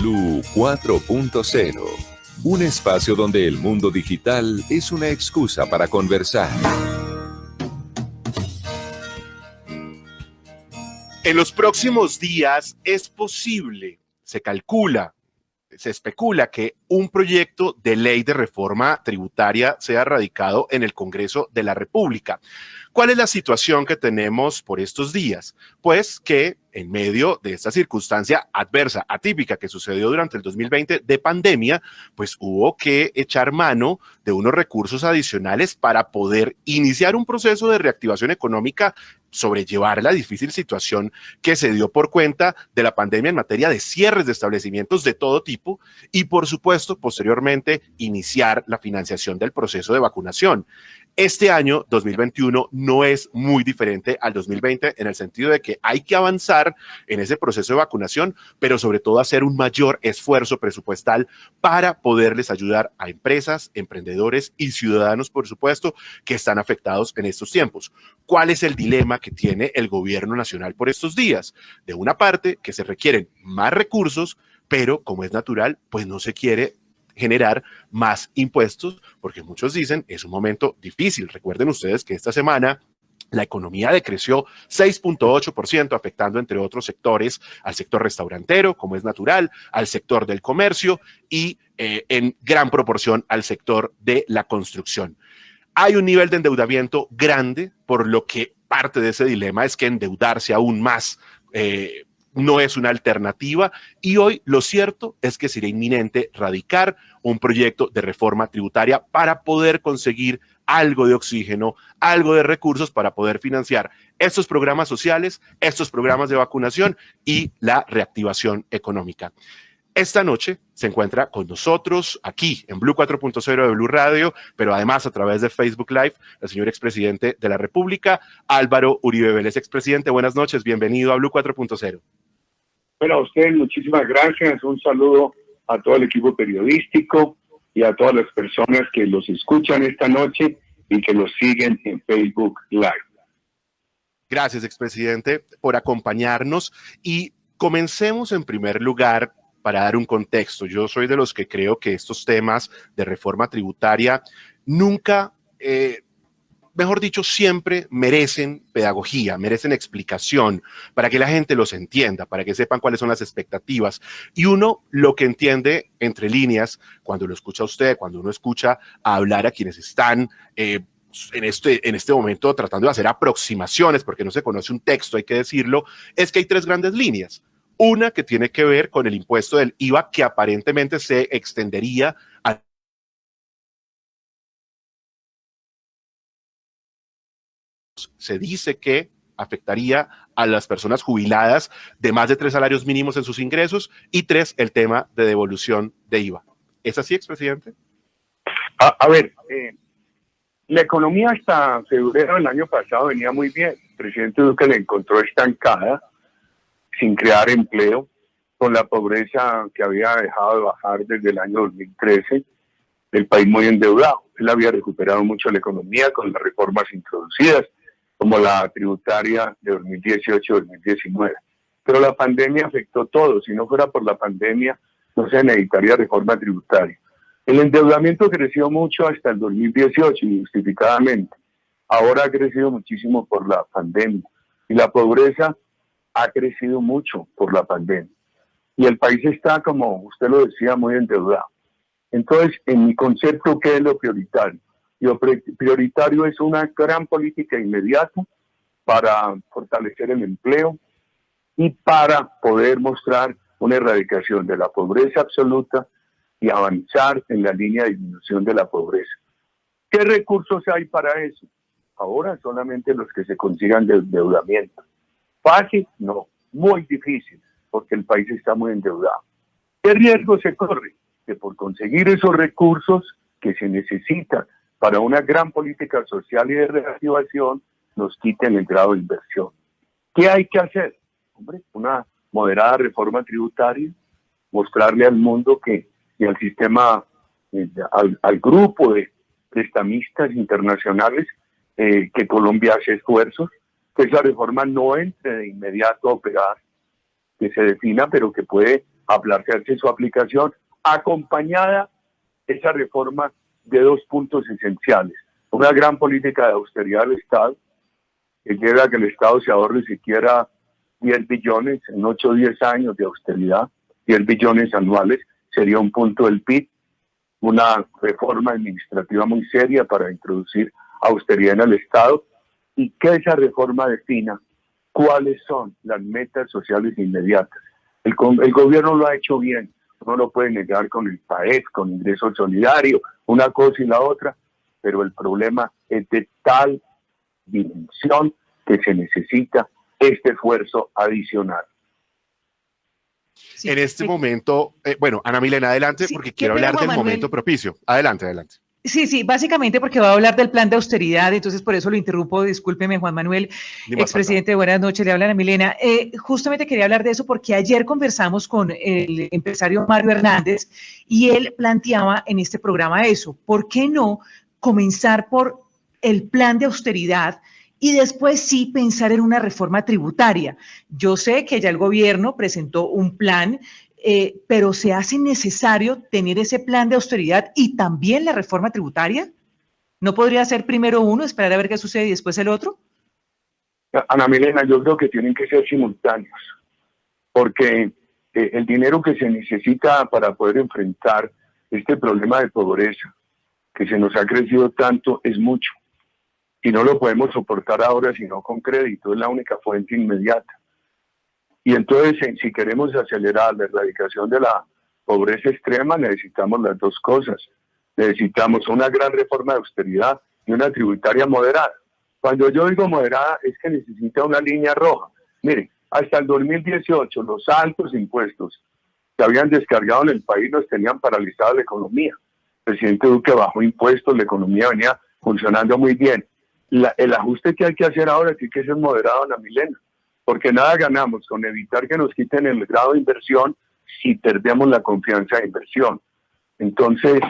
Blue 4.0, un espacio donde el mundo digital es una excusa para conversar. En los próximos días es posible, se calcula, se especula que un proyecto de ley de reforma tributaria sea radicado en el Congreso de la República. ¿Cuál es la situación que tenemos por estos días? Pues que en medio de esta circunstancia adversa, atípica que sucedió durante el 2020 de pandemia, pues hubo que echar mano de unos recursos adicionales para poder iniciar un proceso de reactivación económica, sobrellevar la difícil situación que se dio por cuenta de la pandemia en materia de cierres de establecimientos de todo tipo y, por supuesto, posteriormente iniciar la financiación del proceso de vacunación. Este año 2021 no es muy diferente al 2020 en el sentido de que hay que avanzar en ese proceso de vacunación, pero sobre todo hacer un mayor esfuerzo presupuestal para poderles ayudar a empresas, emprendedores y ciudadanos, por supuesto, que están afectados en estos tiempos. ¿Cuál es el dilema que tiene el gobierno nacional por estos días? De una parte, que se requieren más recursos, pero como es natural, pues no se quiere generar más impuestos, porque muchos dicen es un momento difícil. Recuerden ustedes que esta semana la economía decreció 6.8%, afectando, entre otros sectores, al sector restaurantero, como es natural, al sector del comercio y en gran proporción al sector de la construcción. Hay un nivel de endeudamiento grande, por lo que parte de ese dilema es que endeudarse aún más no es una alternativa, y hoy lo cierto es que sería inminente radicar un proyecto de reforma tributaria para poder conseguir algo de oxígeno, algo de recursos para poder financiar estos programas sociales, estos programas de vacunación y la reactivación económica. Esta noche se encuentra con nosotros aquí en Blue 4.0 de Blue Radio, pero además a través de Facebook Live, el señor expresidente de la República, Álvaro Uribe Vélez. Expresidente, buenas noches, bienvenido a Blue 4.0. Bueno, a usted muchísimas gracias, un saludo a todo el equipo periodístico y a todas las personas que los escuchan esta noche y que los siguen en Facebook Live. Gracias, expresidente, por acompañarnos, y comencemos en primer lugar para dar un contexto. Yo soy de los que creo que estos temas de reforma tributaria nunca, mejor dicho, siempre merecen pedagogía, merecen explicación para que la gente los entienda, para que sepan cuáles son las expectativas. Y uno lo que entiende entre líneas, cuando lo escucha a usted, cuando uno escucha a hablar a quienes están en este momento tratando de hacer aproximaciones, porque no se conoce un texto, hay que decirlo, es que hay tres grandes líneas. Una que tiene que ver con el impuesto del IVA, que aparentemente se extendería a... Se dice que afectaría a las personas jubiladas de más de 3 salarios mínimos en sus ingresos, y 3, el tema de devolución de IVA. ¿Es así, expresidente? A ver, la economía hasta febrero del año pasado venía muy bien. El presidente Duque la encontró estancada, sin crear empleo, con la pobreza que había dejado de bajar desde el año 2013, el país muy endeudado. Él había recuperado mucho la economía con las reformas introducidas, como la tributaria de 2018-2019. Pero la pandemia afectó todo. Si no fuera por la pandemia, no se necesitaría reforma tributaria. El endeudamiento creció mucho hasta el 2018, injustificadamente. Ahora ha crecido muchísimo por la pandemia. Y la pobreza ha crecido mucho por la pandemia. Y el país está, como usted lo decía, muy endeudado. Entonces, en mi concepto, ¿qué es lo prioritario? Lo prioritario es una gran política inmediata para fortalecer el empleo y para poder mostrar una erradicación de la pobreza absoluta y avanzar en la línea de disminución de la pobreza. ¿Qué recursos hay para eso? Ahora solamente los que se consigan de endeudamiento. ¿Fácil? No, muy difícil, porque el país está muy endeudado. ¿Qué riesgo se corre? Que por conseguir esos recursos que se necesitan para una gran política social y de reactivación, nos quiten el grado de inversión. ¿Qué hay que hacer? Hombre, una moderada reforma tributaria, mostrarle al mundo y al sistema, al grupo de prestamistas internacionales, que Colombia hace esfuerzos, que esa reforma no entre de inmediato a operar, que se defina, pero que puede aplazarse su aplicación, acompañada esa reforma de 2 puntos esenciales. Una gran política de austeridad del Estado, que lleve a que el Estado se ahorre siquiera 10 billones en 8 o 10 años de austeridad, 10 billones anuales, sería un punto del PIB, una reforma administrativa muy seria para introducir austeridad en el Estado, y que esa reforma defina cuáles son las metas sociales inmediatas. El gobierno lo ha hecho bien, no lo puede negar con el PAES, con ingreso solidario, una cosa y la otra, pero el problema es de tal dimensión que se necesita este esfuerzo adicional. Sí, en este momento, bueno, Ana Milena, adelante, porque quiero hablar del momento propicio. Adelante. Sí, básicamente porque va a hablar del plan de austeridad, entonces por eso lo interrumpo, discúlpeme Juan Manuel, expresidente, buenas noches, le habla Ana Milena. Justamente quería hablar de eso porque ayer conversamos con el empresario Mario Hernández y él planteaba en este programa eso, ¿por qué no comenzar por el plan de austeridad y después sí pensar en una reforma tributaria? Yo sé que ya el gobierno presentó un plan, pero ¿se hace necesario tener ese plan de austeridad y también la reforma tributaria? ¿No podría ser primero uno, esperar a ver qué sucede y después el otro? Ana Milena, yo creo que tienen que ser simultáneos, porque el dinero que se necesita para poder enfrentar este problema de pobreza que se nos ha crecido tanto es mucho. Y no lo podemos soportar ahora, sino con crédito, es la única fuente inmediata. Y entonces, si queremos acelerar la erradicación de la pobreza extrema, necesitamos las dos cosas. Necesitamos una gran reforma de austeridad y una tributaria moderada. Cuando yo digo moderada, es que necesita una línea roja. Mire, hasta el 2018, los altos impuestos que habían descargado en el país nos tenían paralizada la economía. El presidente Duque bajó impuestos, la economía venía funcionando muy bien. El ajuste que hay que hacer ahora tiene que ser moderado, Ana Milena, porque nada ganamos con evitar que nos quiten el grado de inversión si perdemos la confianza de inversión. Entonces,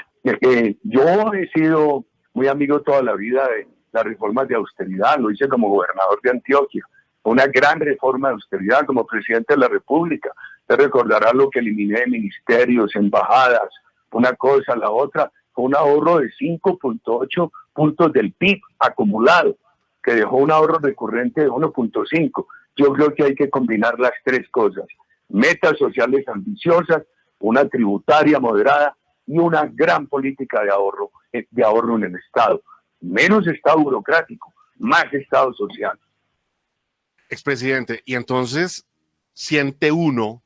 yo he sido muy amigo toda la vida de las reformas de austeridad, lo hice como gobernador de Antioquia, una gran reforma de austeridad como presidente de la República. Usted recordará lo que eliminé de ministerios, embajadas, una cosa, la otra, fue un ahorro de 5.8 puntos del PIB acumulado, que dejó un ahorro recurrente de 1.5. Yo creo que hay que combinar las tres cosas: metas sociales ambiciosas, una tributaria moderada y una gran política de ahorro en el Estado. Menos Estado burocrático, más Estado social. Expresidente, y entonces siente uno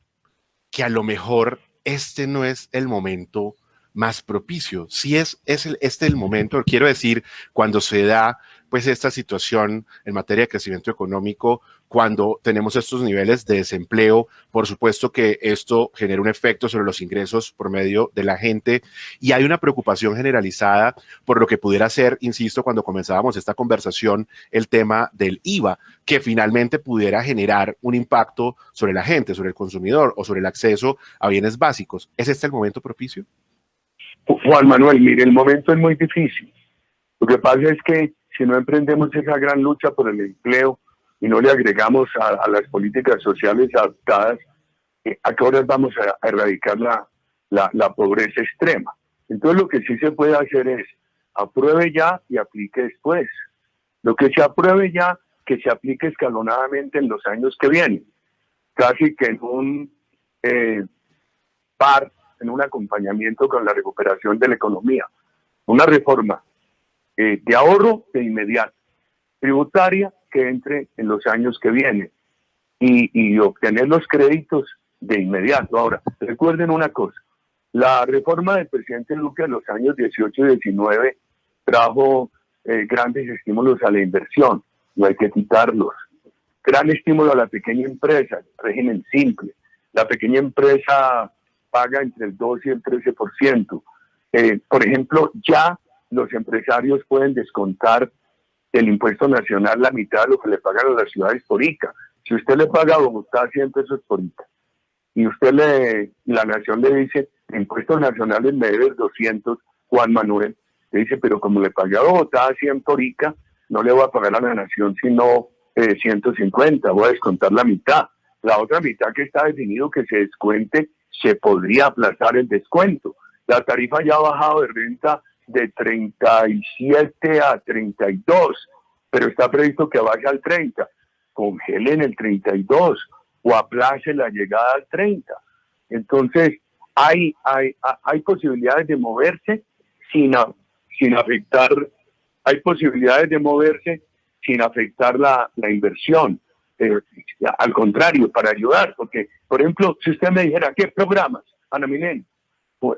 que a lo mejor este no es el momento más propicio. Si este el momento, quiero decir, cuando se da pues esta situación en materia de crecimiento económico, cuando tenemos estos niveles de desempleo, por supuesto que esto genera un efecto sobre los ingresos por medio de la gente y hay una preocupación generalizada por lo que pudiera ser, insisto, cuando comenzábamos esta conversación, el tema del IVA, que finalmente pudiera generar un impacto sobre la gente, sobre el consumidor o sobre el acceso a bienes básicos. ¿Es este el momento propicio? Juan Manuel, mire, el momento es muy difícil. Lo que pasa es que si no emprendemos esa gran lucha por el empleo y no le agregamos a las políticas sociales adaptadas, ¿a qué horas vamos a erradicar la pobreza extrema? Entonces lo que sí se puede hacer es apruebe ya y aplique después. Lo que se apruebe ya, que se aplique escalonadamente en los años que vienen, casi que en un en un acompañamiento con la recuperación de la economía. Una reforma de ahorro de inmediato, tributaria que entre en los años que vienen y obtener los créditos de inmediato. Ahora, recuerden una cosa, la reforma del presidente Duque en los años 18 y 19 trajo grandes estímulos a la inversión, no hay que quitarlos. Gran estímulo a la pequeña empresa, régimen simple. La pequeña empresa paga entre el 2 y el 13%. Por ejemplo, ya los empresarios pueden descontar del impuesto nacional la mitad de lo que le pagan a las ciudades por ICA. Si usted le paga a Bogotá 100 pesos por ICA y la nación le dice, impuestos nacionales me debes 200, Juan Manuel, le dice, pero como le pagué a Bogotá 100 por ICA, no le voy a pagar a la nación sino 150, voy a descontar la mitad. La otra mitad que está definido que se descuente se podría aplazar el descuento. La tarifa ya ha bajado de renta de 37 a 32, pero está previsto que vaya al 30. Congelen el 32 o aplace la llegada al 30. Entonces, hay posibilidades de moverse sin afectar, sin afectar la inversión. Al contrario, para ayudar, porque, por ejemplo, si usted me dijera, ¿qué programas, Ana Milena?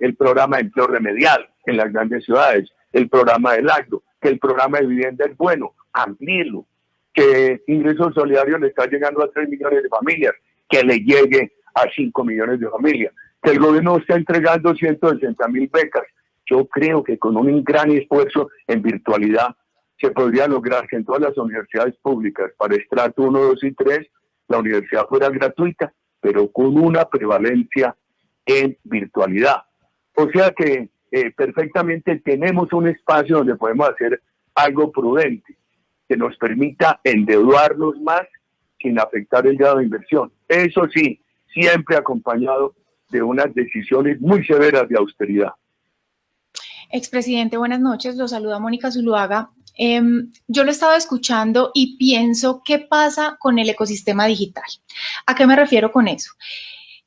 El programa de empleo remedial en las grandes ciudades, el programa del agro, que el programa de vivienda es bueno, amplíelo, que ingresos solidarios le está llegando a 3 millones de familias, que le llegue a 5 millones de familias, que el gobierno está entregando 160.000 becas. Yo creo que con un gran esfuerzo en virtualidad se podría lograr que en todas las universidades públicas, para estrato 1, 2 y 3, la universidad fuera gratuita, pero con una prevalencia en virtualidad. O sea que perfectamente tenemos un espacio donde podemos hacer algo prudente, que nos permita endeudarnos más sin afectar el grado de inversión. Eso sí, siempre acompañado de unas decisiones muy severas de austeridad. Expresidente, buenas noches. Lo saluda Mónica Zuluaga. Yo lo he estado escuchando y pienso, ¿qué pasa con el ecosistema digital? ¿A qué me refiero con eso?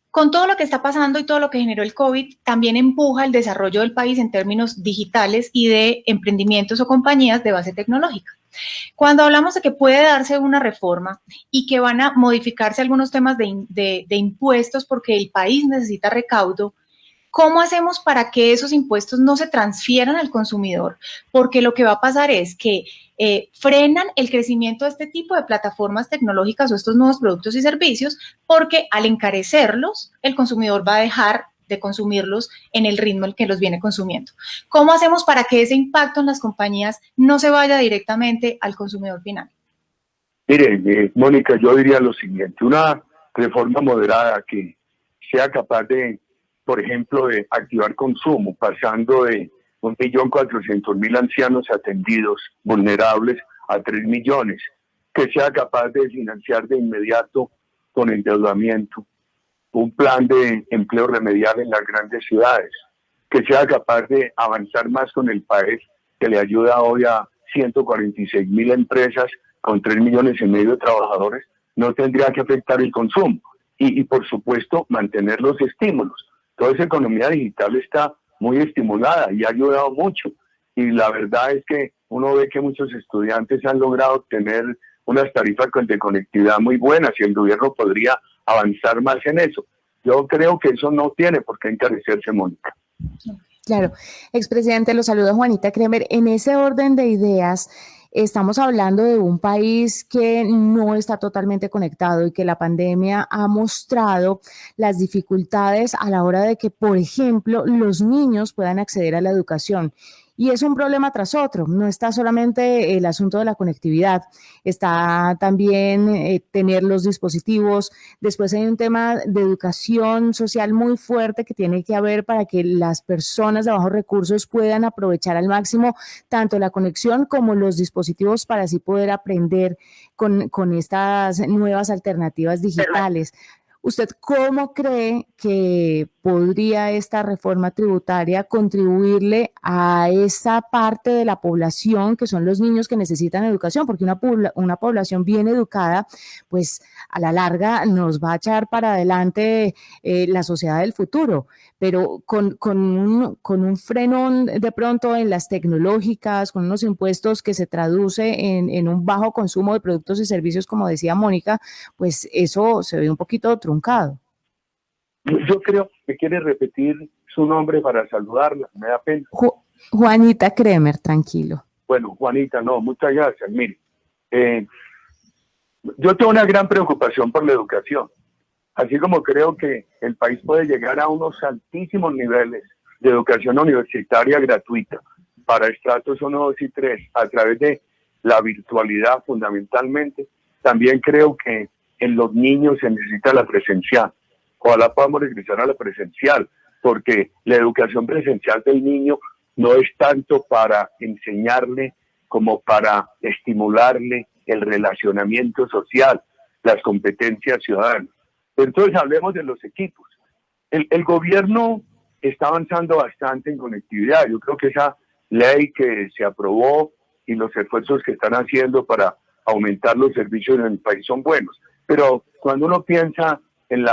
Con todo lo que está pasando y todo lo que generó el COVID, también empuja el desarrollo del país en términos digitales y de emprendimientos o compañías de base tecnológica. Cuando hablamos de que puede darse una reforma y que van a modificarse algunos temas de impuestos porque el país necesita recaudo, ¿cómo hacemos para que esos impuestos no se transfieran al consumidor? Porque lo que va a pasar es que frenan el crecimiento de este tipo de plataformas tecnológicas o estos nuevos productos y servicios, porque al encarecerlos, el consumidor va a dejar de consumirlos en el ritmo en el que los viene consumiendo. ¿Cómo hacemos para que ese impacto en las compañías no se vaya directamente al consumidor final? Mire, Mónica, yo diría lo siguiente: una reforma moderada que sea capaz de, por ejemplo, de activar consumo, pasando de 1.400.000 ancianos atendidos, vulnerables, a 3 millones, que sea capaz de financiar de inmediato con endeudamiento un plan de empleo remedial en las grandes ciudades, que sea capaz de avanzar más con el país, que le ayuda hoy a 146.000 empresas con 3 millones y medio de trabajadores, no tendría que afectar el consumo. Y por supuesto, mantener los estímulos. Toda esa economía digital está muy estimulada y ha ayudado mucho. Y la verdad es que uno ve que muchos estudiantes han logrado tener unas tarifas de conectividad muy buenas y el gobierno podría avanzar más en eso. Yo creo que eso no tiene por qué encarecerse, Mónica. Claro. Expresidente, lo saluda Juanita Kremer. En ese orden de ideas, estamos hablando de un país que no está totalmente conectado y que la pandemia ha mostrado las dificultades a la hora de que, por ejemplo, los niños puedan acceder a la educación. Y es un problema tras otro, no está solamente el asunto de la conectividad, está también tener los dispositivos, después hay un tema de educación social muy fuerte que tiene que haber para que las personas de bajos recursos puedan aprovechar al máximo tanto la conexión como los dispositivos para así poder aprender con estas nuevas alternativas digitales. ¿Usted cómo cree que podría esta reforma tributaria contribuirle a esa parte de la población que son los niños que necesitan educación? Porque una población bien educada, pues a la larga nos va a echar para adelante la sociedad del futuro, pero con un frenón de pronto en las tecnológicas, con unos impuestos que se traduce en un bajo consumo de productos y servicios, como decía Mónica, pues eso se ve un poquito truncado. Yo creo que quiere repetir su nombre para saludarla, me da pena. Juanita Kremer, tranquilo. Bueno, Juanita, no, muchas gracias. Mire, yo tengo una gran preocupación por la educación, así como creo que el país puede llegar a unos altísimos niveles de educación universitaria gratuita para estratos 1, 2 y 3 a través de la virtualidad fundamentalmente. También creo que en los niños se necesita la presencial. Ojalá podamos regresar a la presencial, porque la educación presencial del niño no es tanto para enseñarle como para estimularle el relacionamiento social, las competencias ciudadanas. Entonces hablemos de los equipos. El gobierno está avanzando bastante en conectividad. Yo creo que esa ley que se aprobó y los esfuerzos que están haciendo para aumentar los servicios en el país son buenos. Pero cuando uno piensa en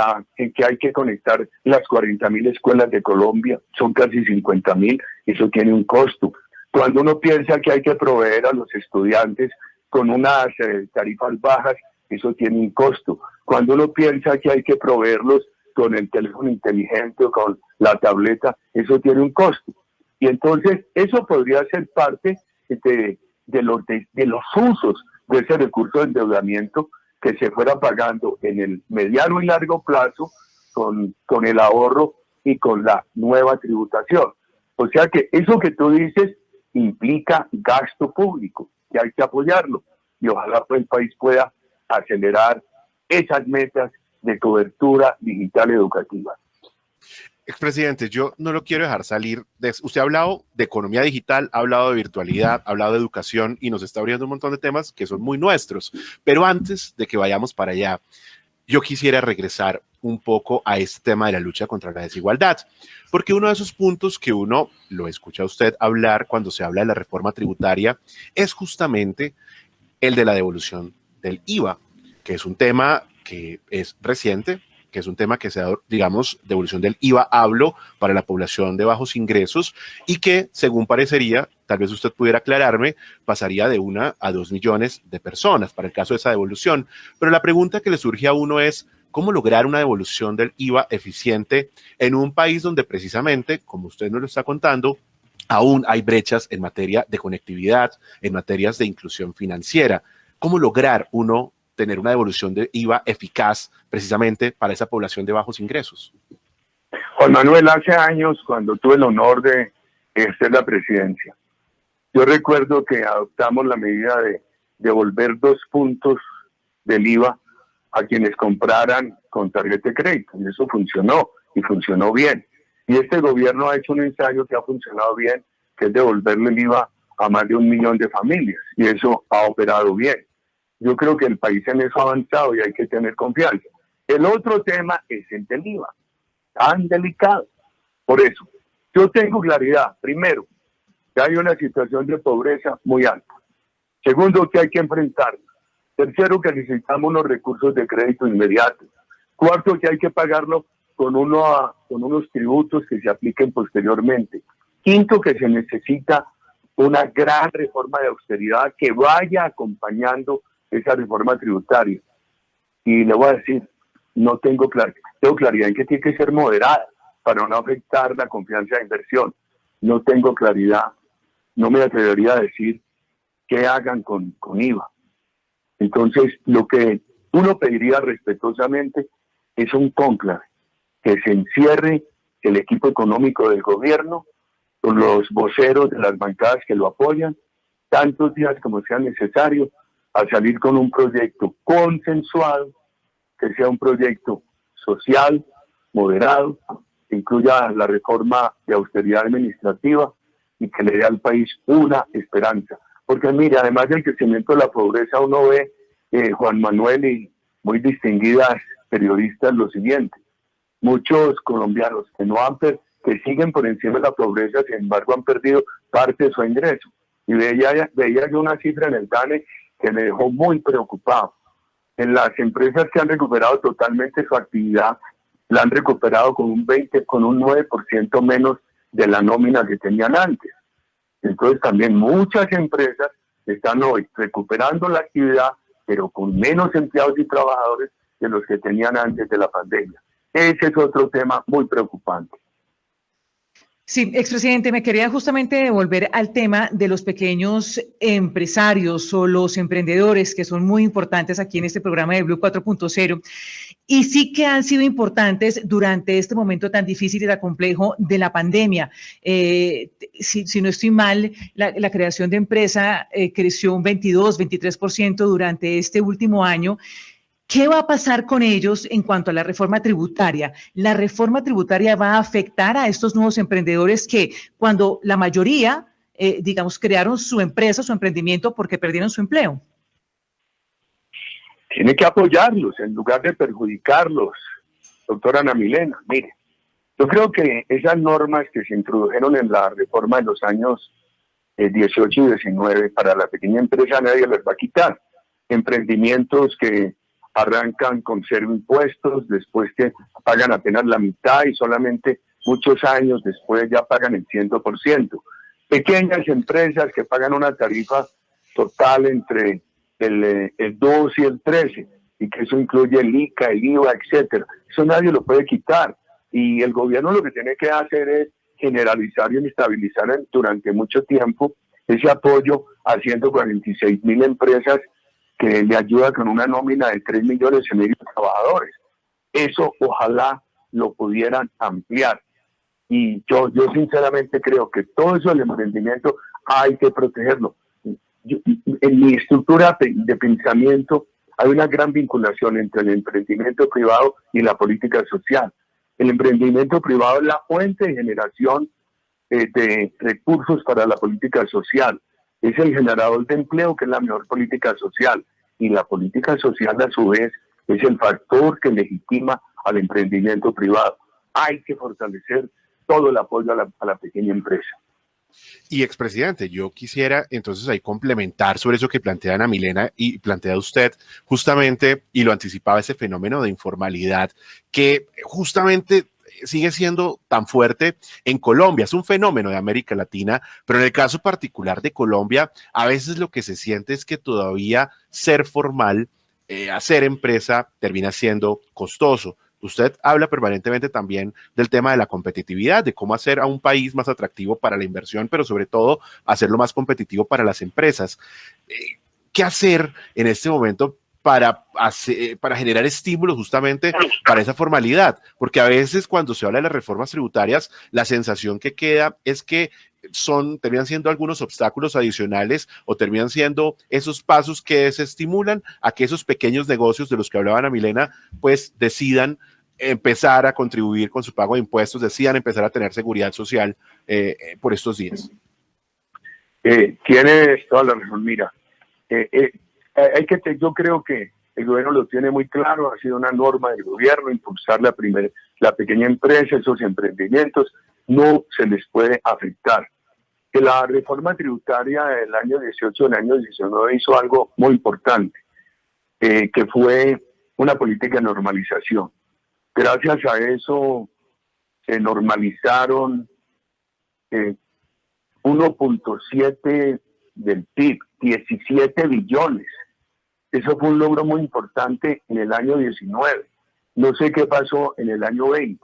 que hay que conectar las 40.000 escuelas de Colombia, son casi 50.000, eso tiene un costo. Cuando uno piensa que hay que proveer a los estudiantes con unas tarifas bajas, eso tiene un costo. Cuando uno piensa que hay que proveerlos con el teléfono inteligente o con la tableta, eso tiene un costo. Y entonces eso podría ser parte de los usos de ese recurso de endeudamiento que se fuera pagando en el mediano y largo plazo con el ahorro y con la nueva tributación. O sea que eso que tú dices implica gasto público y hay que apoyarlo. Y ojalá pues el país pueda acelerar esas metas de cobertura digital educativa. Expresidente, yo no lo quiero dejar salir. Usted ha hablado de economía digital, ha hablado de virtualidad, ha hablado de educación y nos está abriendo un montón de temas que son muy nuestros. Pero antes de que vayamos para allá, yo quisiera regresar un poco a este tema de la lucha contra la desigualdad, porque uno de esos puntos que uno lo escucha a usted hablar cuando se habla de la reforma tributaria es justamente el de la devolución del IVA, que es un tema que es reciente, que es un tema que se da, digamos, devolución del IVA, hablo, para la población de bajos ingresos y que, según parecería, tal vez usted pudiera aclararme, pasaría de 1 a 2 millones de personas para el caso de esa devolución. Pero la pregunta que le surge a uno es, ¿cómo lograr una devolución del IVA eficiente en un país donde precisamente, como usted nos lo está contando, aún hay brechas en materia de conectividad, en materias de inclusión financiera? ¿Cómo lograr uno tener una devolución de IVA eficaz precisamente para esa población de bajos ingresos? Juan Manuel, hace años, cuando tuve el honor de ejercer la presidencia, yo recuerdo que adoptamos la medida de devolver 2 puntos del IVA a quienes compraran con tarjeta de crédito, y eso funcionó, y funcionó bien. Y este gobierno ha hecho un ensayo que ha funcionado bien, que es devolverle el IVA a más de 1 millón de familias, y eso ha operado bien. Yo creo que el país en eso ha avanzado y hay que tener confianza. El otro tema es el del IVA, tan delicado. Por eso, yo tengo claridad, primero, que hay una situación de pobreza muy alta. Segundo, que hay que enfrentarla. Tercero, que necesitamos unos recursos de crédito inmediatos. Cuarto, que hay que pagarlo con unos tributos que se apliquen posteriormente. Quinto, que se necesita una gran reforma de austeridad que vaya acompañando esa reforma tributaria. Y le voy a decir, tengo claridad en que tiene que ser moderada para no afectar la confianza de inversión. No tengo claridad, no me atrevería a decir qué hagan con IVA. Entonces, lo que uno pediría respetuosamente es un cónclave, que se encierre el equipo económico del gobierno con los voceros de las bancadas que lo apoyan, tantos días como sea necesario, a salir con un proyecto consensuado, que sea un proyecto social, moderado, que incluya la reforma de austeridad administrativa y que le dé al país una esperanza. Porque mire, además del crecimiento de la pobreza, uno ve, Juan Manuel y muy distinguidas periodistas, lo siguiente: muchos colombianos que siguen por encima de la pobreza, sin embargo han perdido parte de su ingreso. Y veía yo una cifra en el DANE que me dejó muy preocupado. En las empresas que han recuperado totalmente su actividad, la han recuperado con un 9% menos de la nómina que tenían antes. Entonces también muchas empresas están hoy recuperando la actividad, pero con menos empleados y trabajadores de los que tenían antes de la pandemia. Ese es otro tema muy preocupante. Sí, expresidente, me quería justamente devolver al tema de los pequeños empresarios o los emprendedores, que son muy importantes aquí en este programa de Blue 4.0, y sí que han sido importantes durante este momento tan difícil y tan complejo de la pandemia. Si no estoy mal, la creación de empresa creció un 22-23% durante este último año. ¿Qué va a pasar con ellos en cuanto a la reforma tributaria? ¿La reforma tributaria va a afectar a estos nuevos emprendedores que cuando la mayoría, crearon su empresa, su emprendimiento porque perdieron su empleo? Tiene que apoyarlos en lugar de perjudicarlos, doctora Ana Milena. Mire, Yo creo que esas normas que se introdujeron en la reforma de los años 18 y 19 para la pequeña empresa nadie les va a quitar. Emprendimientos que arrancan con 0 impuestos, después que pagan apenas la mitad y solamente muchos años después ya pagan el 100%. Pequeñas empresas que pagan una tarifa total entre el 2 y el 13, y que eso incluye el ICA, el IVA, etcétera. Eso nadie lo puede quitar. Y el gobierno lo que tiene que hacer es generalizar y estabilizar durante mucho tiempo ese apoyo a 146.000 empresas que le ayuda con una nómina de 3,5 millones de trabajadores. Eso ojalá lo pudieran ampliar. Y yo sinceramente creo que todo eso del emprendimiento hay que protegerlo. En mi estructura de pensamiento hay una gran vinculación entre el emprendimiento privado y la política social. El emprendimiento privado es la fuente de generación de recursos para la política social. Es el generador de empleo, que es la mejor política social. Y la política social, a su vez, es el factor que legitima al emprendimiento privado. Hay que fortalecer todo el apoyo a la pequeña empresa. Y expresidente, yo quisiera entonces ahí complementar sobre eso que plantea Ana Milena y plantea usted justamente, y lo anticipaba, ese fenómeno de informalidad que justamente sigue siendo tan fuerte en Colombia. Es un fenómeno de América Latina, pero en el caso particular de Colombia, a veces lo que se siente es que todavía ser formal, hacer empresa, termina siendo costoso. Usted habla permanentemente también del tema de la competitividad, de cómo hacer a un país más atractivo para la inversión, pero sobre todo hacerlo más competitivo para las empresas. ¿Qué hacer en este momento para generar estímulos justamente para esa formalidad? Porque a veces cuando se habla de las reformas tributarias, la sensación que queda es que terminan siendo algunos obstáculos adicionales o terminan siendo esos pasos que desestimulan a que esos pequeños negocios de los que hablaba Ana Milena, pues decidan empezar a contribuir con su pago de impuestos, decidan empezar a tener seguridad social por estos días. Tienes toda la razón, mira. Yo creo que el gobierno lo tiene muy claro, ha sido una norma del gobierno impulsar la pequeña empresa, esos emprendimientos, no se les puede afectar. Que la reforma tributaria del año 18, del año 19 hizo algo muy importante, que fue una política de normalización. Gracias a eso se normalizaron 1.7 del PIB, 17 billones. Eso fue un logro muy importante en el año 19. No sé qué pasó en el año 20.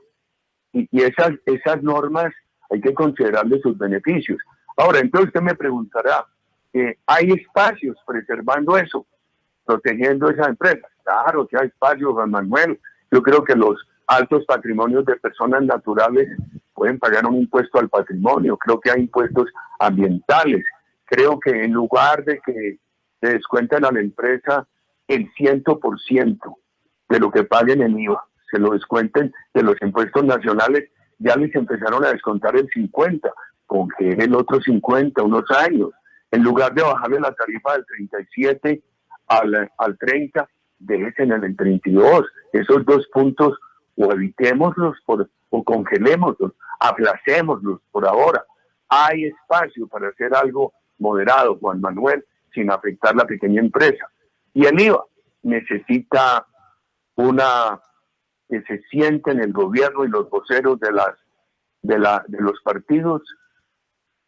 Y esas normas hay que considerarle sus beneficios. Ahora, entonces usted me preguntará, ¿hay espacios preservando eso, protegiendo esas empresas? Claro que hay espacios, Juan Manuel. Yo creo que los altos patrimonios de personas naturales pueden pagar un impuesto al patrimonio. Creo que hay impuestos ambientales. Creo que en lugar de que le descuenten a la empresa el 100% de lo que paguen en IVA, se lo descuenten de los impuestos nacionales, ya les empezaron a descontar el 50%, congelen el otro 50%, unos años. En lugar de bajarle la tarifa del 37 al 30%, déjense en el 32%. Esos 2 puntos o evitémoslos o congelémoslos, aplacémoslos por ahora. Hay espacio para hacer algo moderado, Juan Manuel, sin afectar la pequeña empresa. Y el IVA necesita que se sienten el gobierno y los voceros de los partidos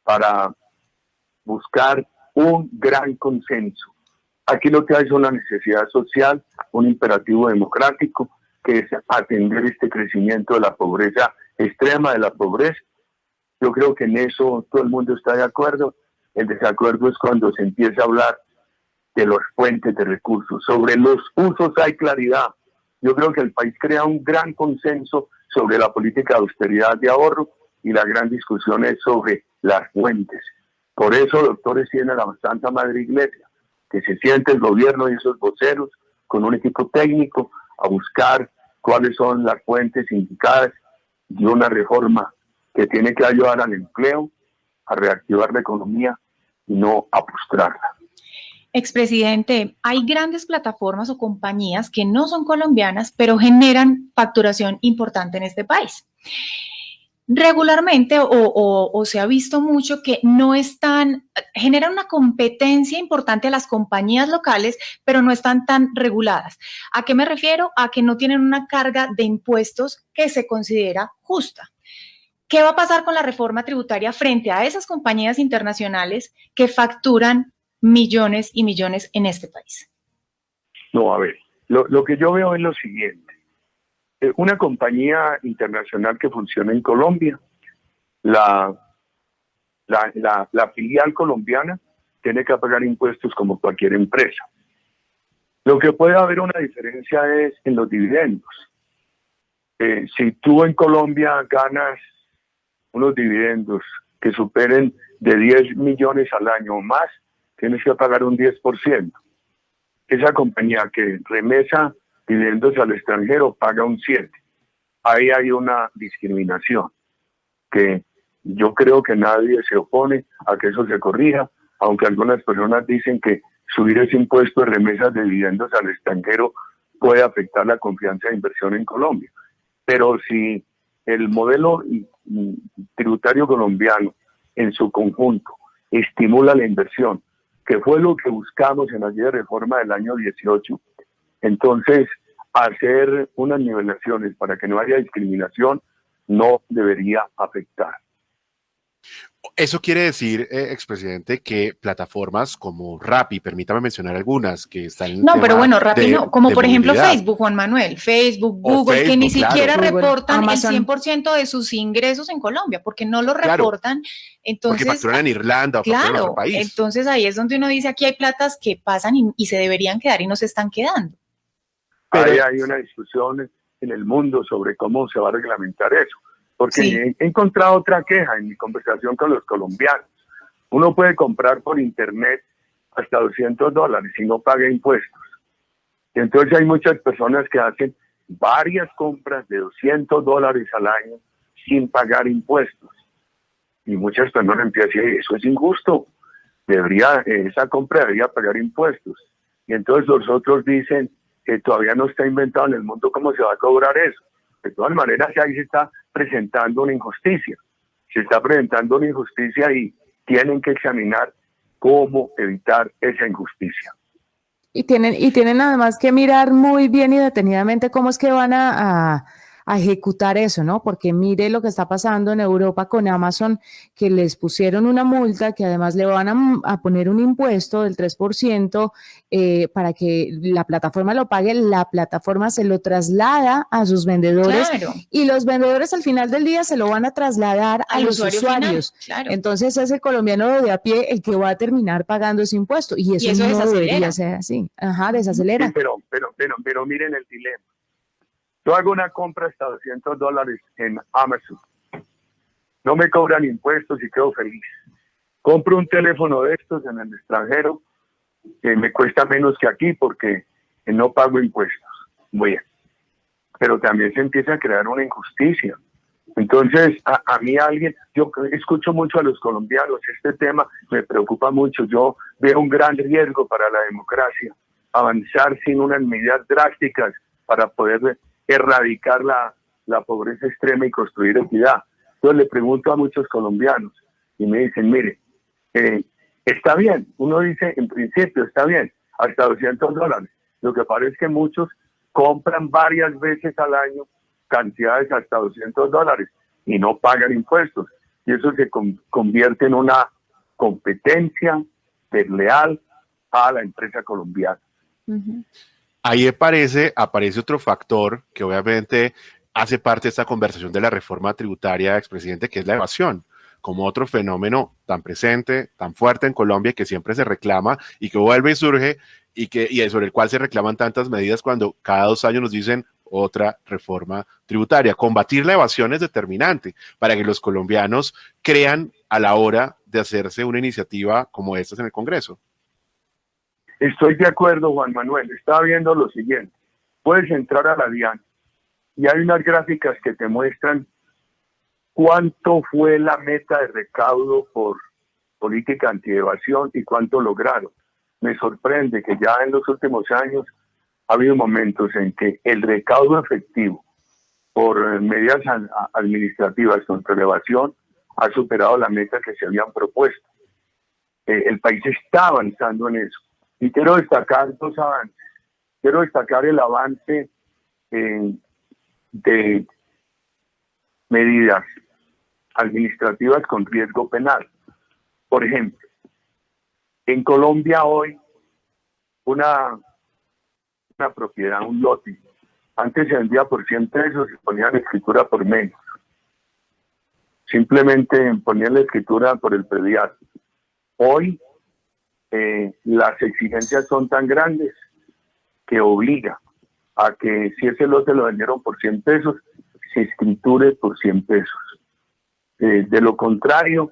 para buscar un gran consenso. Aquí lo que hay es una necesidad social, un imperativo democrático, que es atender este crecimiento de la pobreza extrema, de la pobreza. Yo creo que en eso todo el mundo está de acuerdo. El desacuerdo es cuando se empieza a hablar de los fuentes de recursos. Sobre los usos hay claridad. Yo creo que el país crea un gran consenso sobre la política de austeridad, de ahorro, y la gran discusión es sobre las fuentes. Por eso, doctores, tiene la Santa Madre Iglesia, que se siente el gobierno y esos voceros con un equipo técnico a buscar cuáles son las fuentes indicadas de una reforma que tiene que ayudar al empleo, a reactivar la economía y no a postrarla. Expresidente, hay grandes plataformas o compañías que no son colombianas, pero generan facturación importante en este país. Regularmente o se ha visto mucho que no están, generan una competencia importante a las compañías locales, pero no están tan reguladas. ¿A qué me refiero? A que no tienen una carga de impuestos que se considera justa. ¿Qué va a pasar con la reforma tributaria frente a esas compañías internacionales que facturan millones y millones en este país? No, a ver, lo que yo veo es lo siguiente. Una compañía internacional que funciona en Colombia, la filial colombiana tiene que pagar impuestos como cualquier empresa. Lo que puede haber una diferencia es en los dividendos. Si tú en Colombia ganas unos dividendos que superen de 10 millones al año o más, tienes que pagar un 10%. Esa compañía que remesa dividendos al extranjero paga un 7%. Ahí hay una discriminación que yo creo que nadie se opone a que eso se corrija, aunque algunas personas dicen que subir ese impuesto de remesas de dividendos al extranjero puede afectar la confianza de inversión en Colombia. Pero si el modelo tributario colombiano en su conjunto estimula la inversión, que fue lo que buscamos en la ley de reforma del año 18, entonces hacer unas nivelaciones para que no haya discriminación no debería afectar. Eso quiere decir, expresidente, que plataformas como Rappi, permítame mencionar algunas que están en No, pero bueno, Rappi no, como por ejemplo Facebook, Juan Manuel, Facebook, Google, Facebook, que ni siquiera reportan Amazon, el 100% de sus ingresos en Colombia, porque no lo reportan, entonces... Porque facturan en Irlanda o facturan en otro país. Entonces ahí es donde uno dice, aquí hay platas que pasan y se deberían quedar y no se están quedando. Ahí hay una discusión en el mundo sobre cómo se va a reglamentar eso. Porque sí, he encontrado otra queja en mi conversación con los colombianos. Uno puede comprar por internet hasta $200 y no paga impuestos. Y entonces hay muchas personas que hacen varias compras de $200 al año sin pagar impuestos. Y muchas personas empiezan a decir, eso es injusto. Esa compra debería pagar impuestos. Y entonces los otros dicen que todavía no está inventado en el mundo cómo se va a cobrar eso. De todas maneras, ahí se está presentando una injusticia. Se está presentando una injusticia y tienen que examinar cómo evitar esa injusticia. Y tienen además que mirar muy bien y detenidamente cómo es que van a ejecutar eso, ¿no? Porque mire lo que está pasando en Europa con Amazon, que les pusieron una multa, que además le van a poner un impuesto del 3% para que la plataforma lo pague, la plataforma se lo traslada a sus vendedores, claro, y los vendedores al final del día se lo van a trasladar a los usuarios. Claro. Entonces es el colombiano de a pie el que va a terminar pagando ese impuesto y eso no debería ser así. Ajá, desacelera. Sí, pero miren el dilema. Yo hago una compra hasta $200 en Amazon. No me cobran impuestos y quedo feliz. Compro un teléfono de estos en el extranjero que me cuesta menos que aquí porque no pago impuestos. Muy bien. Pero también se empieza a crear una injusticia. Entonces, a mí yo escucho mucho a los colombianos, este tema me preocupa mucho. Yo veo un gran riesgo para la democracia, avanzar sin unas medidas drásticas para poder erradicar la pobreza extrema y construir equidad. Entonces le pregunto a muchos colombianos y me dicen, mire, está bien, uno dice en principio está bien, hasta $200. Lo que pasa es que muchos compran varias veces al año cantidades hasta $200 y no pagan impuestos. Y eso se convierte en una competencia desleal a la empresa colombiana. Uh-huh. Ahí aparece otro factor que obviamente hace parte de esta conversación de la reforma tributaria, expresidente, que es la evasión, como otro fenómeno tan presente, tan fuerte en Colombia, que siempre se reclama y que vuelve y surge y sobre el cual se reclaman tantas medidas cuando cada 2 años nos dicen otra reforma tributaria. Combatir la evasión es determinante para que los colombianos crean a la hora de hacerse una iniciativa como esta en el Congreso. Estoy de acuerdo, Juan Manuel. Estaba viendo lo siguiente. Puedes entrar a la DIAN y hay unas gráficas que te muestran cuánto fue la meta de recaudo por política antievasión y cuánto lograron. me sorprende que ya en los últimos años ha habido momentos en que el recaudo efectivo por medidas administrativas contra evasión ha superado la meta que se habían propuesto. El país está avanzando en eso. Y quiero destacar dos avances. Quiero destacar el avance de medidas administrativas con riesgo penal. Por ejemplo, en Colombia hoy una propiedad, un lote, antes se vendía por 100 pesos y ponían la escritura por menos. Simplemente ponían la escritura por el predial. Hoy las exigencias son tan grandes que obliga a que si ese lote lo vendieron por 100 pesos, se escriture por 100 pesos. De lo contrario,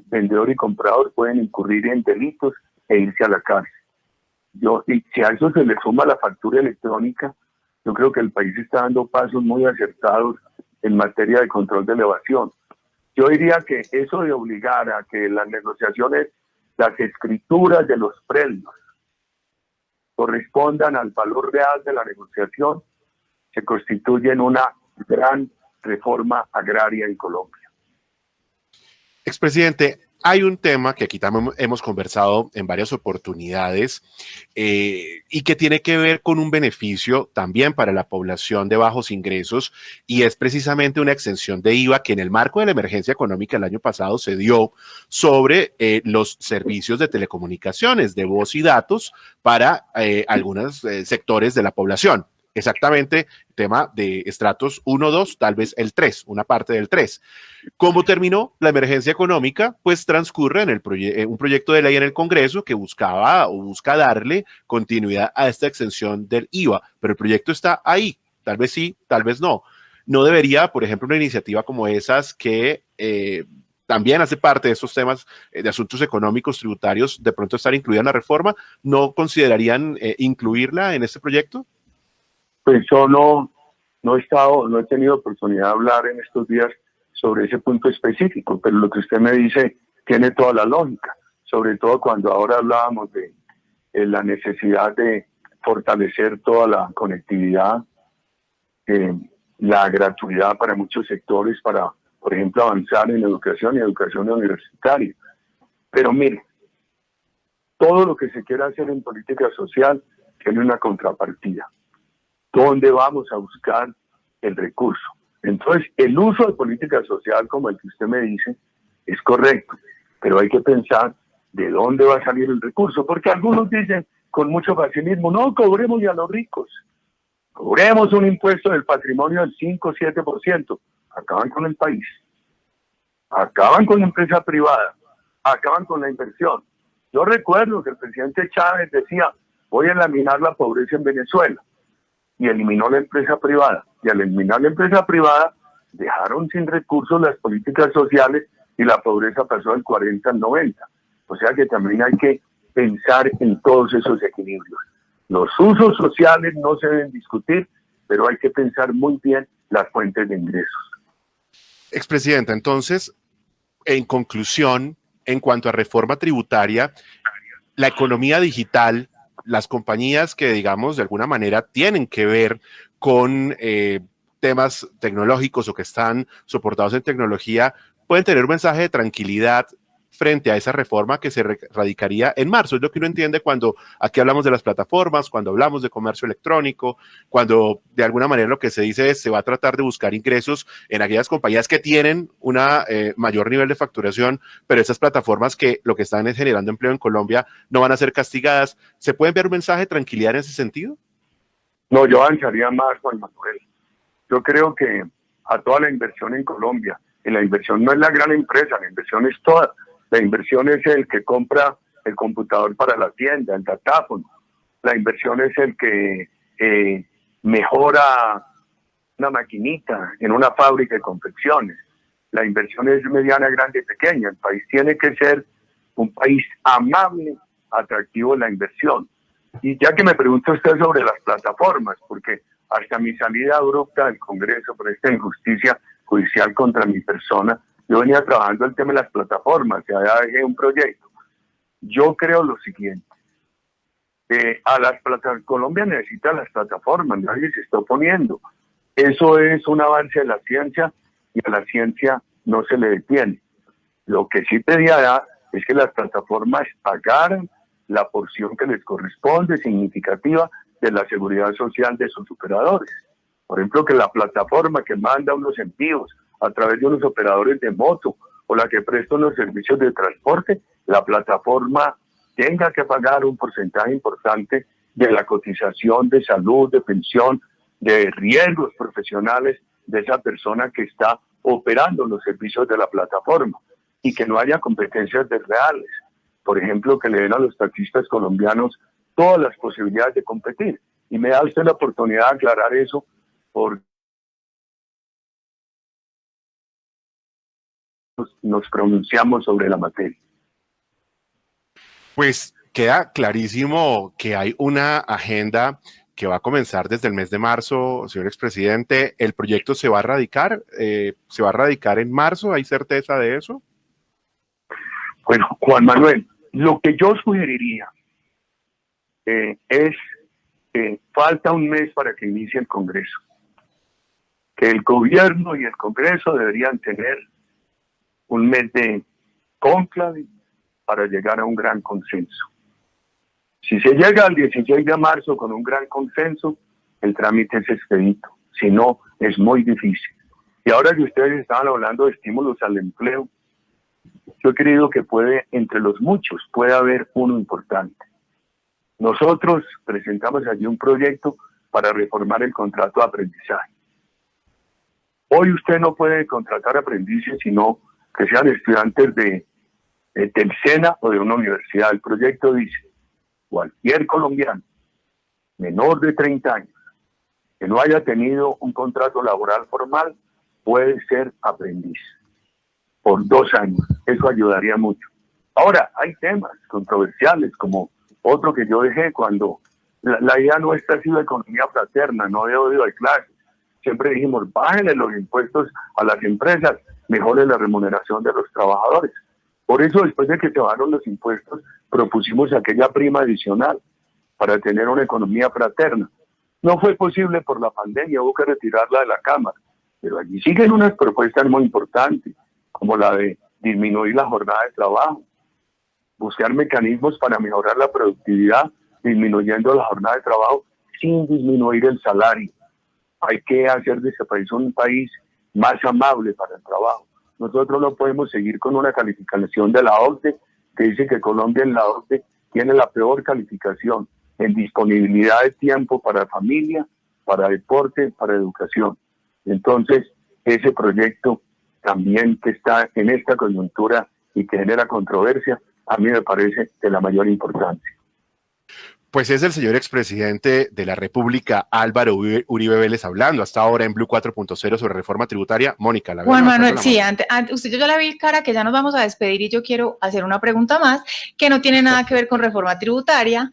vendedor y comprador pueden incurrir en delitos e irse a la cárcel. Y si a eso se le suma la factura electrónica, yo creo que el país está dando pasos muy acertados en materia de control de la evasión. Yo diría que eso de obligar a que las negociaciones, las escrituras de los predios correspondan al valor real de la negociación, se constituye en una gran reforma agraria en Colombia. Expresidente, hay un tema que aquí también hemos conversado en varias oportunidades y que tiene que ver con un beneficio también para la población de bajos ingresos, y es precisamente una exención de IVA que en el marco de la emergencia económica el año pasado se dio sobre los servicios de telecomunicaciones, de voz y datos para algunos sectores de la población. Exactamente, tema de estratos 1, 2, tal vez el 3, una parte del 3. ¿Cómo terminó la emergencia económica? Pues transcurre en un proyecto de ley en el Congreso que buscaba o busca darle continuidad a esta exención del IVA, pero el proyecto está ahí, tal vez sí, tal vez no. No debería, por ejemplo, una iniciativa como esas que también hace parte de estos temas de asuntos económicos, tributarios, de pronto estar incluida en la reforma, ¿no considerarían incluirla en este proyecto? Pues yo no he tenido oportunidad de hablar en estos días sobre ese punto específico, pero lo que usted me dice tiene toda la lógica, sobre todo cuando ahora hablábamos de la necesidad de fortalecer toda la conectividad, la gratuidad para muchos sectores, para, por ejemplo, avanzar en educación y educación universitaria. Pero mire, todo lo que se quiera hacer en política social tiene una contrapartida. ¿Dónde vamos a buscar el recurso? Entonces, el uso de política social, como el que usted me dice, es correcto, pero hay que pensar de dónde va a salir el recurso, porque algunos dicen con mucho facilismo, no, cobremos a los ricos, cobremos un impuesto del patrimonio del 5 o 7%, acaban con el país, acaban con la empresa privada, acaban con la inversión. Yo recuerdo que el presidente Chávez decía, voy a eliminar la pobreza en Venezuela, y eliminó la empresa privada. Y al eliminar la empresa privada, dejaron sin recursos las políticas sociales y la pobreza pasó del 40 al 90. O sea que también hay que pensar en todos esos equilibrios. Los usos sociales no se deben discutir, pero hay que pensar muy bien las fuentes de ingresos. Expresidenta, entonces, en conclusión, en cuanto a reforma tributaria, la economía digital, las compañías que, digamos, de alguna manera tienen que ver con temas tecnológicos o que están soportados en tecnología, pueden tener un mensaje de tranquilidad frente a esa reforma que se radicaría en marzo. Es lo que uno entiende cuando aquí hablamos de las plataformas, cuando hablamos de comercio electrónico, cuando de alguna manera lo que se dice es se va a tratar de buscar ingresos en aquellas compañías que tienen un mayor nivel de facturación, pero esas plataformas que lo que están es generando empleo en Colombia no van a ser castigadas. ¿Se puede enviar un mensaje de tranquilidad en ese sentido? No, yo avanzaría más, Juan Manuel. Yo creo que a toda la inversión en Colombia, y la inversión no es la gran empresa, la inversión es toda. La inversión es el que compra el computador para la tienda, el datáfono. La inversión es el que mejora una maquinita en una fábrica de confecciones. La inversión es mediana, grande y pequeña. El país tiene que ser un país amable, atractivo en la inversión. Y ya que me pregunta usted sobre las plataformas, porque hasta mi salida abrupta del Congreso por esta injusticia judicial contra mi persona, yo venía trabajando el tema de las plataformas, ya dejé un proyecto. Yo creo lo siguiente, Colombia necesita las plataformas, nadie se está oponiendo. Eso es un avance de la ciencia y a la ciencia no se le detiene. Lo que sí pedía es que las plataformas pagaran la porción que les corresponde, significativa, de la seguridad social de sus operadores. Por ejemplo, que la plataforma que manda unos envíos a través de unos operadores de moto o la que presta unos servicios de transporte, la plataforma tenga que pagar un porcentaje importante de la cotización de salud, de pensión, de riesgos profesionales de esa persona que está operando los servicios de la plataforma y que no haya competencias desleales. Por ejemplo, que le den a los taxistas colombianos todas las posibilidades de competir. Y me da usted la oportunidad de aclarar eso porque nos pronunciamos sobre la materia. Pues queda clarísimo que hay una agenda que va a comenzar desde el mes de marzo, señor expresidente. ¿El proyecto se va a radicar? ¿Se va a radicar en marzo? ¿Hay certeza de eso? Bueno, Juan Manuel, lo que yo sugeriría es que falta un mes para que inicie el Congreso. Que el gobierno y el Congreso deberían tener un mes de cónclave para llegar a un gran consenso. Si se llega al 16 de marzo con un gran consenso, el trámite es expedito. Si no, es muy difícil. Y ahora que ustedes estaban hablando de estímulos al empleo, yo he creído que entre los muchos, puede haber uno importante. Nosotros presentamos allí un proyecto para reformar el contrato de aprendizaje. Hoy usted no puede contratar aprendices sino que sean estudiantes del SENA o de una universidad. El proyecto dice: cualquier colombiano menor de 30 años que no haya tenido un contrato laboral formal puede ser aprendiz por 2 años. Eso ayudaría mucho. Ahora, hay temas controversiales como otro que yo dejé cuando la idea nuestra ha sido economía fraterna, no de odio de clases. Siempre dijimos, bájenle los impuestos a las empresas, mejore la remuneración de los trabajadores. Por eso, después de que se bajaron los impuestos, propusimos aquella prima adicional para tener una economía fraterna. No fue posible por la pandemia, hubo que retirarla de la Cámara, pero allí siguen unas propuestas muy importantes, como la de disminuir la jornada de trabajo, buscar mecanismos para mejorar la productividad, disminuyendo la jornada de trabajo sin disminuir el salario. Hay que hacer de este país un país más amable para el trabajo. Nosotros no podemos seguir con una calificación de la OCDE que dice que Colombia en la OCDE tiene la peor calificación en disponibilidad de tiempo para familia, para deporte, para educación. Entonces, ese proyecto también que está en esta coyuntura y que genera controversia, a mí me parece de la mayor importancia. Pues es el señor expresidente de la República, Álvaro Uribe Vélez, hablando hasta ahora en Blue 4.0 sobre reforma tributaria. Mónica, la verdad. Juan Manuel, sí, usted yo ya la vi cara que ya nos vamos a despedir y yo quiero hacer una pregunta más que no tiene nada que ver con reforma tributaria.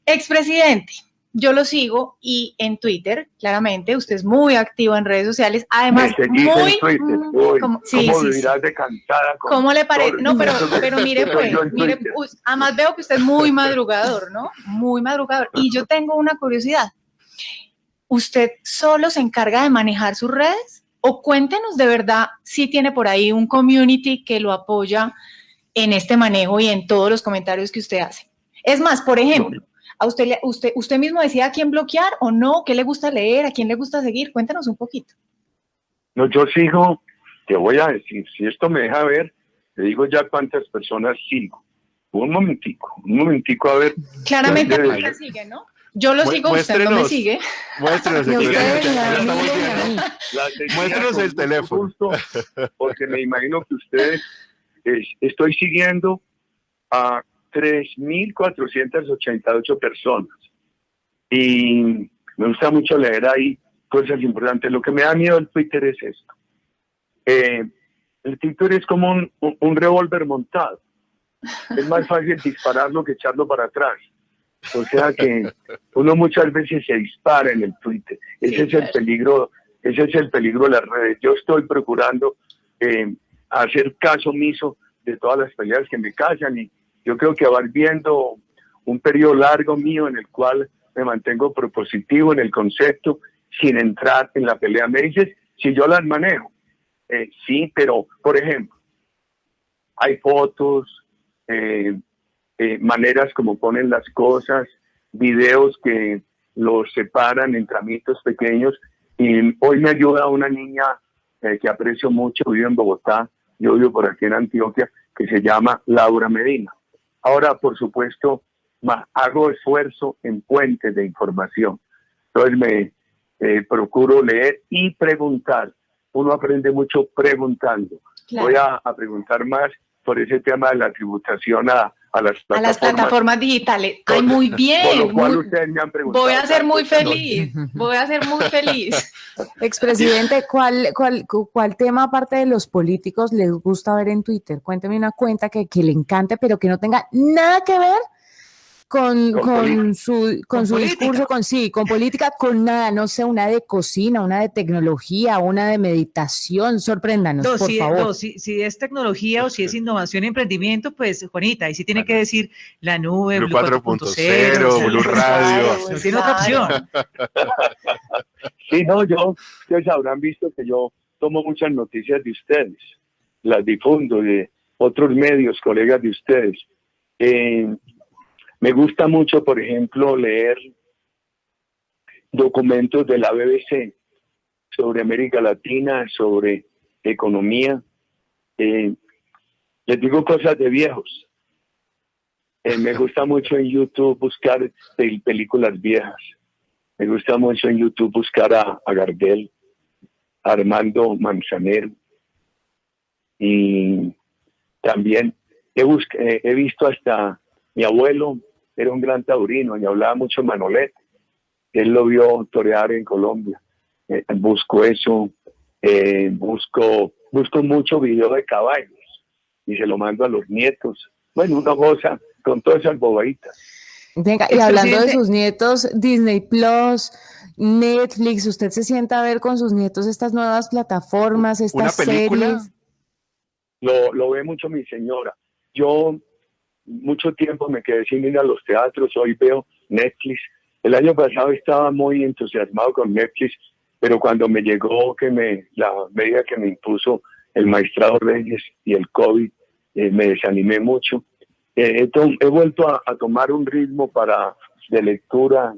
Expresidente, yo lo sigo y en Twitter, claramente, usted es muy activo en redes sociales, además muy... de cansada. ¿Cómo le parece? No, pero mire pues, además veo que usted es muy madrugador, ¿no? Muy madrugador. Y yo tengo una curiosidad. ¿Usted solo se encarga de manejar sus redes? O cuéntenos de verdad si tiene por ahí un community que lo apoya en este manejo y en todos los comentarios que usted hace. Es más, por ejemplo, ¿a usted mismo decía a quién bloquear o no? ¿Qué le gusta leer? ¿A quién le gusta seguir? Cuéntanos un poquito. No, yo sigo, te voy a decir, si esto me deja ver, te digo ya cuántas personas sigo. Un momentico, a ver. Claramente no me sigue, ¿no? Yo lo sigo, usted no me sigue. Muéstrenos el teléfono. Porque me imagino que ustedes, estoy siguiendo a 3.488 personas. Y me gusta mucho leer ahí cosas importantes. Lo que me da miedo del Twitter es esto. El Twitter es como un revólver montado. Es más fácil dispararlo que echarlo para atrás. O sea que uno muchas veces se dispara en el Twitter. Ese es el peligro de las redes. Yo estoy procurando hacer caso omiso de todas las peleas que me callan y yo creo que va viendo un periodo largo mío en el cual me mantengo propositivo en el concepto sin entrar en la pelea. Me dices si yo las manejo. Sí, pero, por ejemplo, hay fotos, maneras como ponen las cosas, videos que los separan en tramitos pequeños. Y hoy me ayuda una niña que aprecio mucho, vive en Bogotá, yo vivo por aquí en Antioquia, que se llama Laura Medina. Ahora, por supuesto, hago esfuerzo en fuentes de información. Entonces procuro leer y preguntar. Uno aprende mucho preguntando. Claro. Voy a preguntar más por ese tema de la tributación a las plataformas digitales. Ay, muy bien. Por lo cual ustedes me han preguntado. Voy a ser muy feliz. Voy a ser muy feliz. Expresidente, ¿cuál tema aparte de los políticos les gusta ver en Twitter? Cuénteme una cuenta que le encante, pero que no tenga nada que ver con su discurso, con política, con nada, no sé, una de cocina, una de tecnología, una de meditación, sorpréndanos, por favor. No, si es tecnología o si es innovación y emprendimiento, pues, Juanita, ahí sí tiene que decir la nube, Blue 4.0, Blue Radio. No tiene otra opción. Sí, no, ustedes habrán visto que yo tomo muchas noticias de ustedes, las difundo de otros medios, colegas de ustedes. Me gusta mucho, por ejemplo, leer documentos de la BBC sobre América Latina, sobre economía. Les digo cosas de viejos. Me gusta mucho en YouTube buscar películas viejas. Me gusta mucho en YouTube buscar a Gardel, a Armando Manzanero. Y también he visto hasta... Mi abuelo era un gran taurino y hablaba mucho Manolete. Él lo vio torear en Colombia. Busco eso. Busco mucho video de caballos y se lo mando a los nietos. Bueno, una cosa con todas esas bobaditas. Venga, y hablando de sus nietos, Disney Plus, Netflix, ¿usted se sienta a ver con sus nietos estas nuevas plataformas, estas series? Lo ve mucho mi señora. Yo mucho tiempo me quedé sin ir a los teatros, hoy veo Netflix. El año pasado estaba muy entusiasmado con Netflix, pero cuando me llegó la medida que me impuso el magistrado Reyes y el COVID, me desanimé mucho. He vuelto a tomar un ritmo de lectura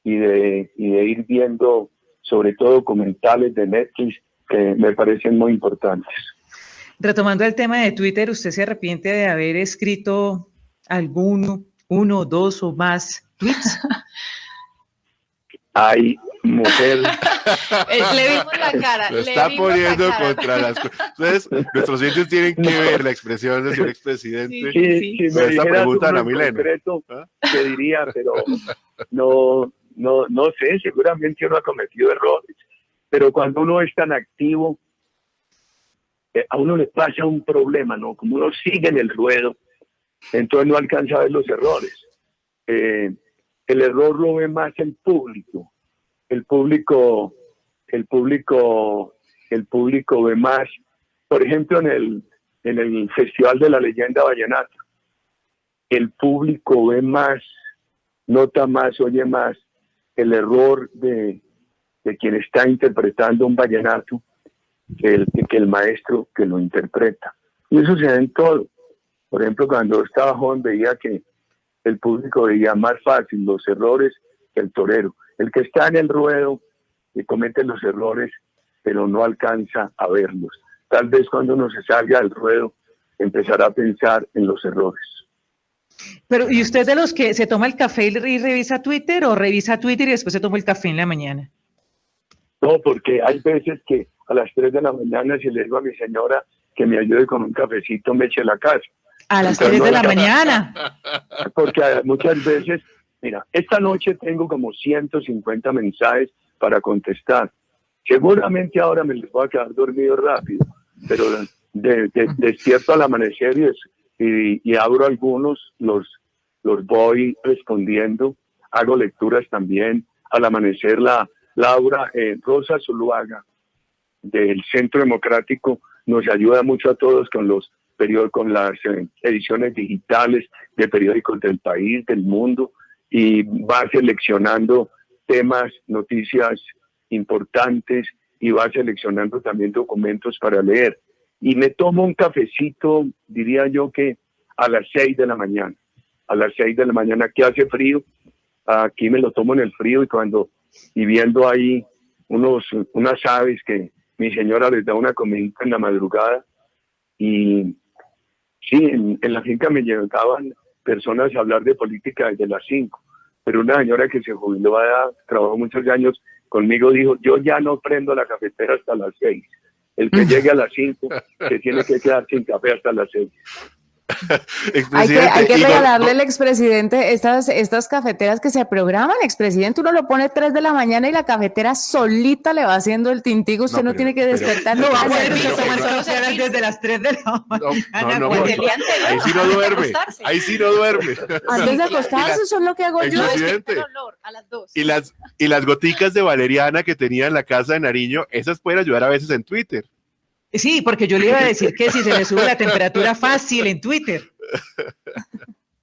y de ir viendo sobre todo documentales de Netflix que me parecen muy importantes. Retomando el tema de Twitter, ¿usted se arrepiente de haber escrito uno, dos o más tweets? Ay, mujer. Le vimos la cara. Lo está poniendo contra las cosas. Entonces, nuestros oyentes tienen que ver la expresión del señor expresidente. Sí. Si me esta pregunta a Ana Milena. Concreto, te diría, pero no sé, seguramente uno ha cometido errores. Pero cuando uno es tan activo, a uno le pasa un problema, ¿no? Como uno sigue en el ruedo, entonces no alcanza a ver los errores. El error lo ve más el público. El público ve más, por ejemplo, en el Festival de la Leyenda Vallenata, el público ve más, nota más, oye más el error de quien está interpretando un vallenato que el maestro que lo interpreta. Y eso se da en todo. Por ejemplo, cuando estaba joven veía que el público veía más fácil los errores que el torero. El que está en el ruedo y comete los errores, pero no alcanza a verlos. Tal vez cuando uno se salga del ruedo empezará a pensar en los errores. Pero, ¿y usted de los que se toma el café y revisa Twitter o revisa Twitter y después se toma el café en la mañana? No, porque hay veces que a las 3 de la mañana, si le digo a mi señora que me ayude con un cafecito, me eche la casa. A las 3 de la mañana. Porque muchas veces, mira, esta noche tengo como 150 mensajes para contestar. Seguramente ahora me les voy a quedar dormido rápido, pero despierto al amanecer y abro algunos, los voy respondiendo, hago lecturas también. Al amanecer Laura Rosa Zuluaga del Centro Democrático nos ayuda mucho a todos con los con las ediciones digitales de periódicos del país, del mundo, y va seleccionando temas, noticias importantes, y va seleccionando también documentos para leer. Y me tomo un cafecito, diría yo que a las 6 de la mañana. A las 6 de la mañana, que hace frío, aquí me lo tomo en el frío, y viendo ahí unas aves que mi señora les da una comidita en la madrugada. Y sí, en la finca me llegaban personas a hablar de política desde las 5, pero una señora que se jubiló, trabajó muchos años conmigo, dijo: yo ya no prendo la cafetera hasta las 6. El que llegue a las 5 se tiene que quedar sin café hasta las 6. Hay que regalarle al expresidente estas cafeteras que se programan, expresidente. Uno lo pone 3 de la mañana y la cafetera solita le va haciendo el tintigo. Usted no tiene que despertar. No va a poder desde las 3 de la mañana. No, ahí sí no duerme. Ahí sí no duerme. Antes de acostarse, eso es lo que hago yo. A las 2. Y las goticas de valeriana que tenía en la casa de Nariño, esas pueden ayudar a veces en Twitter. Sí, porque yo le iba a decir que si se le sube la temperatura fácil en Twitter.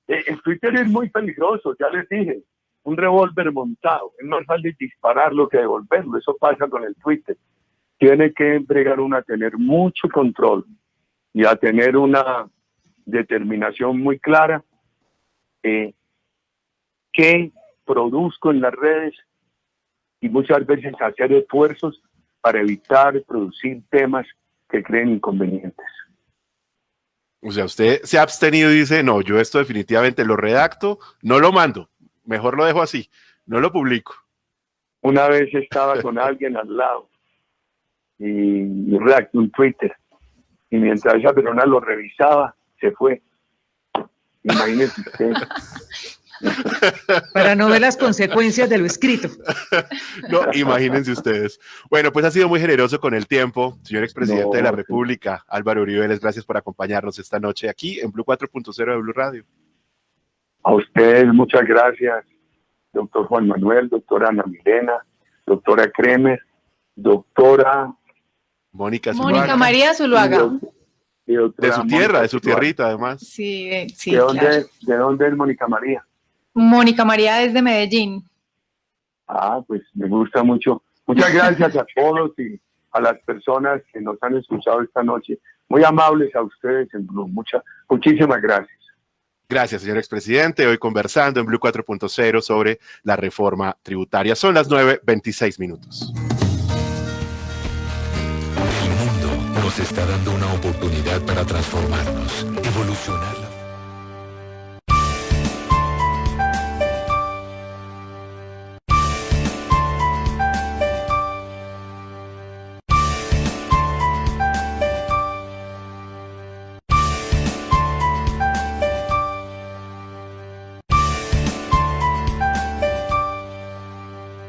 En Twitter es muy peligroso, ya les dije. Un revólver montado, es más fácil dispararlo que devolverlo. Eso pasa con el Twitter. Tiene que bregar uno a tener mucho control y a tener una determinación muy clara qué produzco en las redes, y muchas veces hacer esfuerzos para evitar producir temas que creen inconvenientes. O sea, usted se ha abstenido y dice: no, yo esto definitivamente lo redacto, no lo mando, mejor lo dejo así, no lo publico. Una vez estaba con alguien al lado y redacté un Twitter, y mientras esa persona lo revisaba, se fue. Imagínense usted. Para no ver las consecuencias de lo escrito. No, imagínense ustedes. Bueno, pues ha sido muy generoso con el tiempo, señor expresidente de la República, Álvaro Uribe Vélez. Gracias por acompañarnos esta noche aquí en Blue 4.0 de Blue Radio. A ustedes, muchas gracias, doctor Juan Manuel, doctora Ana Milena, doctora Kremer, doctora Mónica María Zuluaga. De su tierra, de su tierrita, además. Sí, ¿De dónde es Mónica María? Mónica María es de Medellín. Pues me gusta mucho. Muchas gracias a todos y a las personas que nos han escuchado esta noche. Muy amables a ustedes en Blue. Muchísimas gracias. Gracias, señor expresidente. Hoy conversando en Blue 4.0 sobre la reforma tributaria. Son las 9:26 minutos. El mundo nos está dando una oportunidad para transformarnos, evolucionar la